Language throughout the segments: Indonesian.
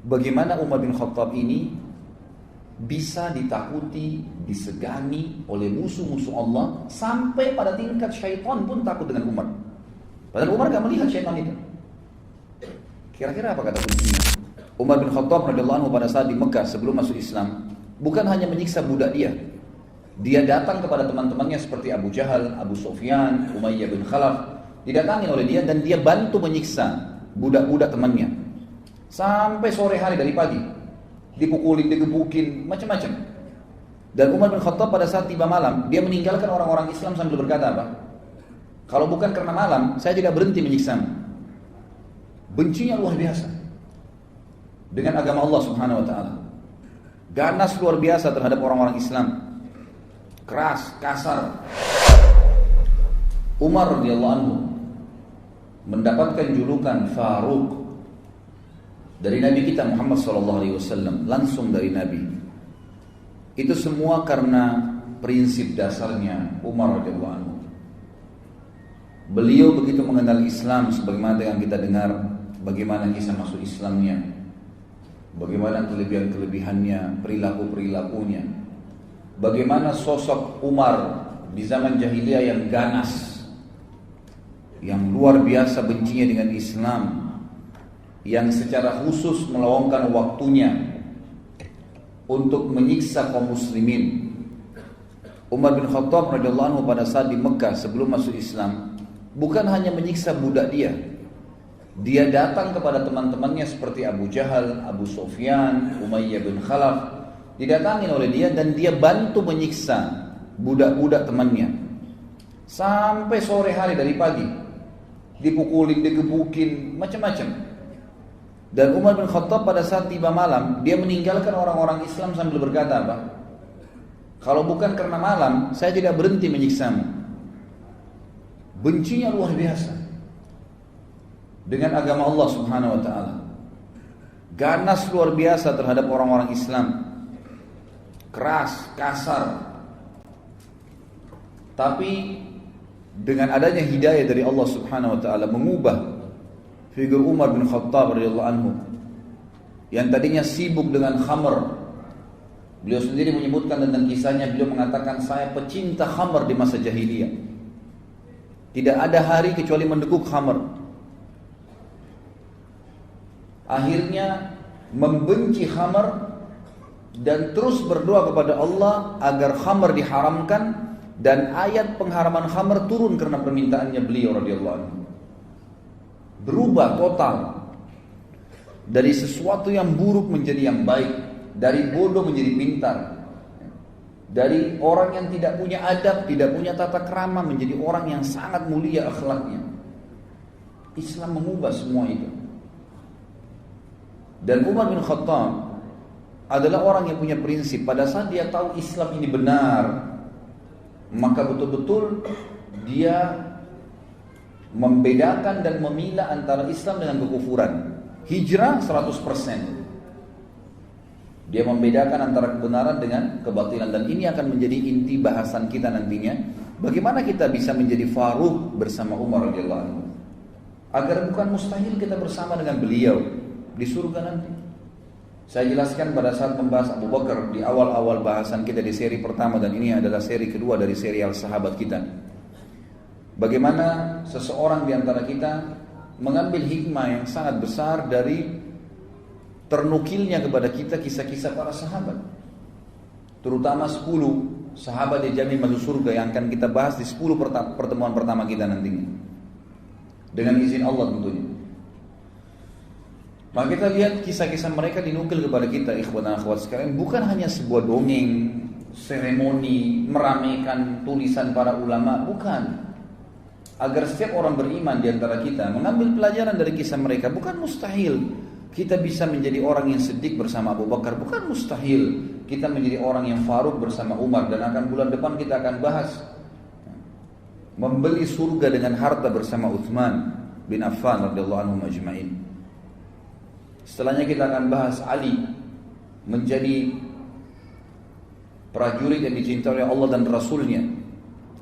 bagaimana Umar bin Khattab ini bisa ditakuti, disegani oleh musuh-musuh Allah, sampai pada tingkat syaitan pun takut dengan Umar. Padahal Umar gak melihat syaitan itu. Kira-kira apa kata kuncinya? Umar bin Khattab radhiyallahu anhu pada saat di Mekah sebelum masuk Islam, bukan hanya menyiksa budak dia. Dia datang kepada teman-temannya seperti Abu Jahal, Abu Sufyan, Umayyah bin Khalaf, didatangi oleh dia dan dia bantu menyiksa budak-budak temannya. Sampai sore hari dari pagi, dipukulin, digebukin, macam-macam. Dan Umar bin Khattab pada saat tiba malam, dia meninggalkan orang-orang Islam sambil berkata apa? Kalau bukan karena malam, saya tidak berhenti menyiksamu. Bencinya luar biasa dengan agama Allah Subhanahu wa taala. Ganas luar biasa terhadap orang-orang Islam. Keras, kasar. Umar radhiyallahu anhu mendapatkan julukan Faruq dari Nabi kita Muhammad sallallahu alaihi wasallam, langsung dari Nabi. Itu semua karena prinsip dasarnya Umar radhiyallahu anhu. Beliau begitu mengenal Islam, sebagaimana yang kita dengar bagaimana kisah masuk Islamnya, bagaimana kelebihan-kelebihannya, perilaku-perilakunya, bagaimana sosok Umar di zaman jahiliyah yang ganas, yang luar biasa bencinya dengan Islam, yang secara khusus meluangkan waktunya untuk menyiksa kaum muslimin. Umar bin Khattab radhiyallahu anhu pada saat di Mekah sebelum masuk Islam, bukan hanya menyiksa budak dia. Dia datang kepada teman-temannya seperti Abu Jahal, Abu Sufyan, Umayyah bin Khalaf, didatangi oleh dia dan dia bantu menyiksa budak-budak temannya. Sampai sore hari dari pagi, dipukulin, digebukin, macam-macam. Dan Umar bin Khattab pada saat tiba malam, dia meninggalkan orang-orang Islam sambil berkata apa? Kalau bukan karena malam, saya tidak berhenti menyiksamu. Bencinya luar biasa dengan agama Allah Subhanahu wa taala. Ganas luar biasa terhadap orang-orang Islam. Keras, kasar. Tapi dengan adanya hidayah dari Allah Subhanahu wa taala mengubah figur Umar bin Khattab radhiyallahu anhu yang tadinya sibuk dengan khamr. Beliau sendiri menyebutkan tentang kisahnya, beliau mengatakan saya pecinta khamr di masa jahiliyah. Tidak ada hari kecuali mendekuk khamr. Akhirnya membenci khamr dan terus berdoa kepada Allah agar khamr diharamkan, dan ayat pengharaman khamr turun karena permintaannya beliau radhiyallahu anhu. Berubah total dari sesuatu yang buruk menjadi yang baik, dari bodoh menjadi pintar, dari orang yang tidak punya adab, tidak punya tata krama menjadi orang yang sangat mulia akhlaknya. Islam mengubah semua itu. Dan Umar bin Khattab adalah orang yang punya prinsip. Pada saat dia tahu Islam ini benar, maka betul-betul dia membedakan dan memilah antara Islam dengan kekufuran. Hijrah 100%. Dia membedakan antara kebenaran dengan kebatilan, dan ini akan menjadi inti bahasan kita nantinya. Bagaimana kita bisa menjadi Faruq bersama Umar radhiyallahu anhu, agar bukan mustahil kita bersama dengan beliau di surga nanti. Saya jelaskan pada saat membahas Abu Bakar di awal-awal bahasan kita di seri pertama, dan ini adalah seri kedua dari serial sahabat kita. Bagaimana seseorang di antara kita mengambil hikmah yang sangat besar dari ternukilnya kepada kita kisah-kisah para sahabat, terutama 10 sahabat yang jamin masuk surga yang akan kita bahas di 10 pertemuan pertama kita nantinya, dengan izin Allah tentunya. Maka kita lihat kisah-kisah mereka dinukil kepada kita, ikhwan dan akhwat sekalian, bukan hanya sebuah dongeng, seremoni, meramaikan tulisan para ulama, bukan. Agar setiap orang beriman di antara kita mengambil pelajaran dari kisah mereka. Bukan mustahil kita bisa menjadi orang yang siddiq bersama Abu Bakar, bukan mustahil kita menjadi orang yang Faruq bersama Umar, dan akan bulan depan kita akan bahas membeli surga dengan harta bersama Uthman bin Affan radhiyallahu anhu majma'in. Setelahnya kita akan bahas Ali menjadi prajurit yang dicintai oleh Allah dan Rasulnya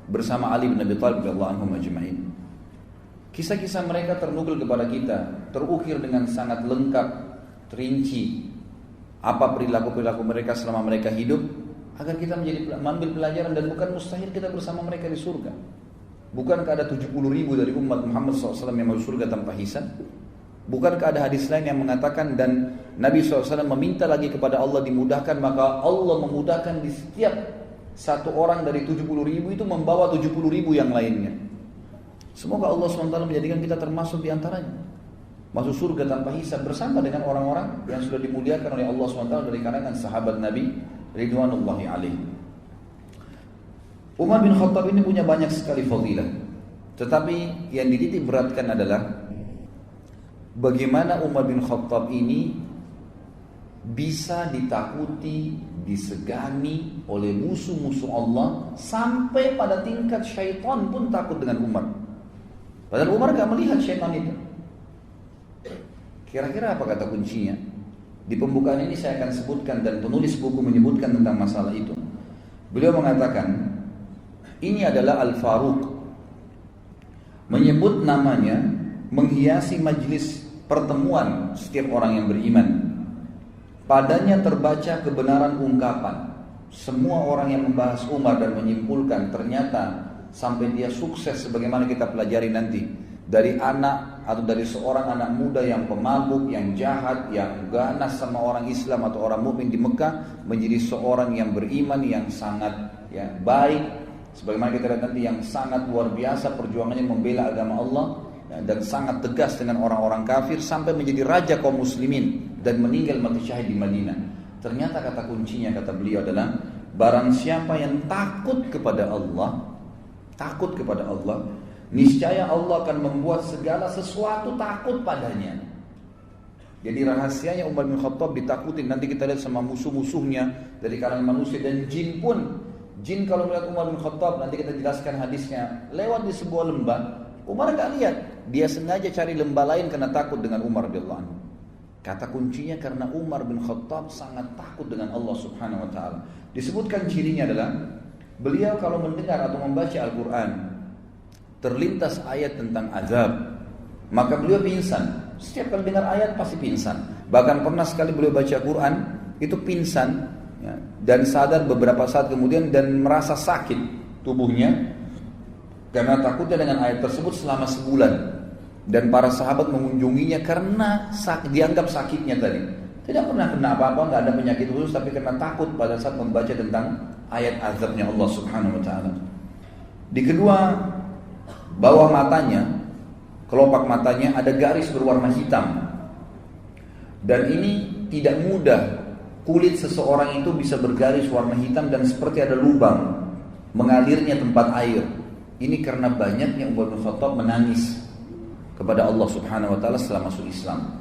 bersama Ali bin Abi Thalib radhiyallahu anhu majma'in. Kisah-kisah mereka ternukil kepada kita, terukir dengan sangat lengkap, terinci apa perilaku-perilaku mereka selama mereka hidup, agar kita mengambil pelajaran. Dan bukan mustahil kita bersama mereka di surga. Bukankah ada 70.000 dari umat Muhammad SAW yang masuk surga tanpa hisab? Bukankah ada hadis lain yang mengatakan, dan Nabi SAW meminta lagi kepada Allah dimudahkan, maka Allah memudahkan di setiap satu orang dari 70.000 itu membawa 70.000 yang lainnya. Semoga Allah SWT menjadikan kita termasuk di antaranya, masuk surga tanpa hisab bersama dengan orang-orang yang sudah dimuliakan oleh Allah SWT dari kalangan sahabat Nabi ridwanullahi alaihi. Umar bin Khattab ini punya banyak sekali fadilah, tetapi yang dititik beratkan adalah bagaimana Umar bin Khattab ini bisa ditakuti, disegani oleh musuh-musuh Allah, sampai pada tingkat syaitan pun takut dengan Umar. Padahal Umar gak melihat syaitan itu. Kira-kira apa kata kuncinya? Di pembukaan ini saya akan sebutkan, dan penulis buku menyebutkan tentang masalah itu. Beliau mengatakan, ini adalah Al-Faruq. Menyebut namanya menghiasi majlis pertemuan setiap orang yang beriman. Padanya terbaca kebenaran ungkapan. Semua orang yang membahas Umar dan menyimpulkan, ternyata sampai dia sukses sebagaimana kita pelajari nanti, dari anak atau dari seorang anak muda yang pemabuk, yang jahat, yang ganas sama orang Islam atau orang mukmin di Mekah, menjadi seorang yang beriman, yang sangat baik, sebagaimana kita lihat nanti, yang sangat luar biasa perjuangannya membela agama Allah, dan sangat tegas dengan orang-orang kafir, sampai menjadi raja kaum muslimin dan meninggal mati syahid di Madinah. Ternyata kata kuncinya, kata beliau adalah, barang siapa yang takut kepada Allah, niscaya Allah akan membuat segala sesuatu takut padanya. Jadi rahasianya Umar bin Khattab ditakutin. Nanti kita lihat sama musuh-musuhnya dari kalangan manusia dan jin pun. Jin kalau melihat Umar bin Khattab, nanti kita jelaskan hadisnya, lewat di sebuah lembah, Umar gak lihat, dia sengaja cari lembah lain karena takut dengan Umar radhiyallahu anhu. Kata kuncinya karena Umar bin Khattab sangat takut dengan Allah Subhanahu wa taala. Disebutkan cirinya adalah beliau kalau mendengar atau membaca Al-Quran, terlintas ayat tentang azab, maka beliau pingsan. Setiap kali dengar ayat pasti pingsan. Bahkan pernah sekali beliau baca Quran, itu pingsan, dan sadar beberapa saat kemudian dan merasa sakit tubuhnya karena takutnya dengan ayat tersebut selama sebulan. Dan para sahabat mengunjunginya karena dianggap sakitnya tadi. Tidak pernah kena apa-apa, nggak ada penyakit khusus, tapi karena takut pada saat membaca tentang ayat azabnya Allah Subhanahu wa taala. Di kedua bawah matanya, kelopak matanya ada garis berwarna hitam. Dan ini tidak mudah kulit seseorang itu bisa bergaris warna hitam dan seperti ada lubang mengalirnya tempat air. Ini karena banyaknya Umar bin Khattab menangis kepada Allah Subhanahu wa taala setelah masuk Islam.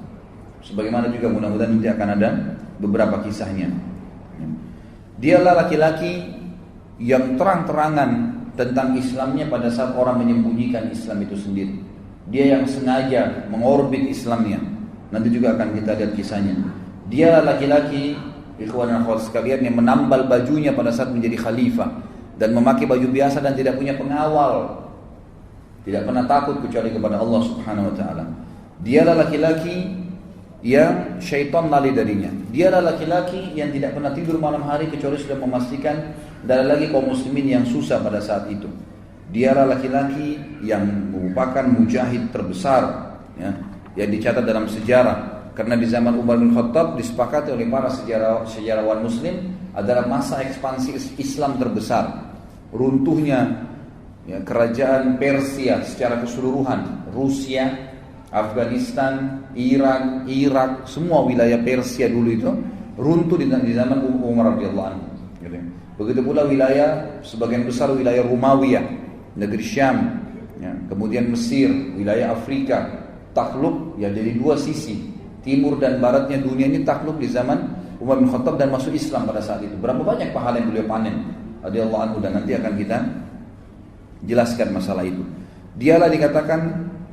Sebagaimana juga mudah-mudahan nanti akan ada beberapa kisahnya. Dialah laki-laki yang terang-terangan tentang Islamnya pada saat orang menyembunyikan Islam itu sendiri. Dia yang sengaja mengorbit Islamnya. Nanti juga akan kita lihat kisahnya. Dialah laki-laki, ikhwan dan akhwat sekalian, yang menambal bajunya pada saat menjadi khalifah dan memakai baju biasa dan tidak punya pengawal. Tidak pernah takut kecuali kepada Allah Subhanahu wa taala. Dialah laki-laki yang syaitan lari darinya. Dialah laki-laki yang tidak pernah tidur malam hari kecuali sudah memastikan tidak ada lagi kaum muslimin yang susah pada saat itu. Dialah laki-laki yang merupakan mujahid terbesar, yang dicatat dalam sejarah. Karena di zaman Umar bin Khattab disepakati oleh para sejarawan muslim adalah masa ekspansi Islam terbesar. Runtuhnya kerajaan Persia secara keseluruhan, Rusia, Afghanistan, Iran, Irak, semua wilayah Persia dulu itu runtuh di zaman Umar radhiyallahu anhu. Begitu pula wilayah, sebagian besar wilayah Romawiya, negeri Syam, kemudian Mesir, wilayah Afrika, takluk jadi dua sisi, timur dan baratnya dunia ini takluk di zaman Umar bin Khattab dan masuk Islam pada saat itu. Berapa banyak pahala yang beliau panen radhiyallahu anhu, dan nanti akan kita jelaskan masalah itu. Dialah dikatakan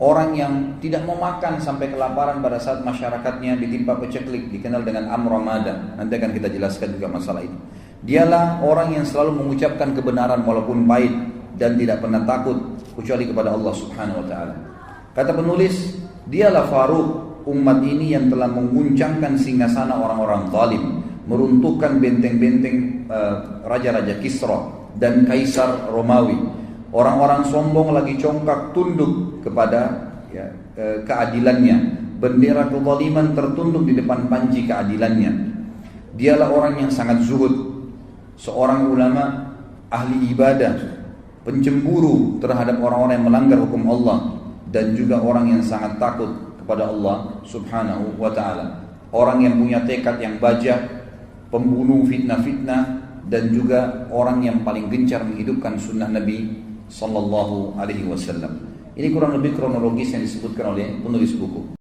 orang yang tidak mau makan sampai kelaparan pada saat masyarakatnya ditimpa paceklik, dikenal dengan Amramada. Nanti akan kita jelaskan juga masalah itu. Dialah orang yang selalu mengucapkan kebenaran walaupun pahit dan tidak pernah takut kecuali kepada Allah Subhanahu wa taala. Kata penulis, dialah Faruq, umat ini yang telah mengguncangkan singgasana orang-orang zalim, meruntuhkan benteng-benteng raja-raja Kisra dan Kaisar Romawi. Orang-orang sombong lagi congkak tunduk kepada keadilannya. Bendera kezaliman tertunduk di depan panji keadilannya. Dialah orang yang sangat zuhud, seorang ulama, ahli ibadah, pencemburu terhadap orang-orang yang melanggar hukum Allah, dan juga orang yang sangat takut kepada Allah subhanahu wa ta'ala. Orang yang punya tekad yang baja, pembunuh fitnah-fitnah, dan juga orang yang paling gencar menghidupkan sunnah Nabi sallallahu alaihi wasallam. Ini kurang lebih kronologis yang disebutkan oleh penulis buku.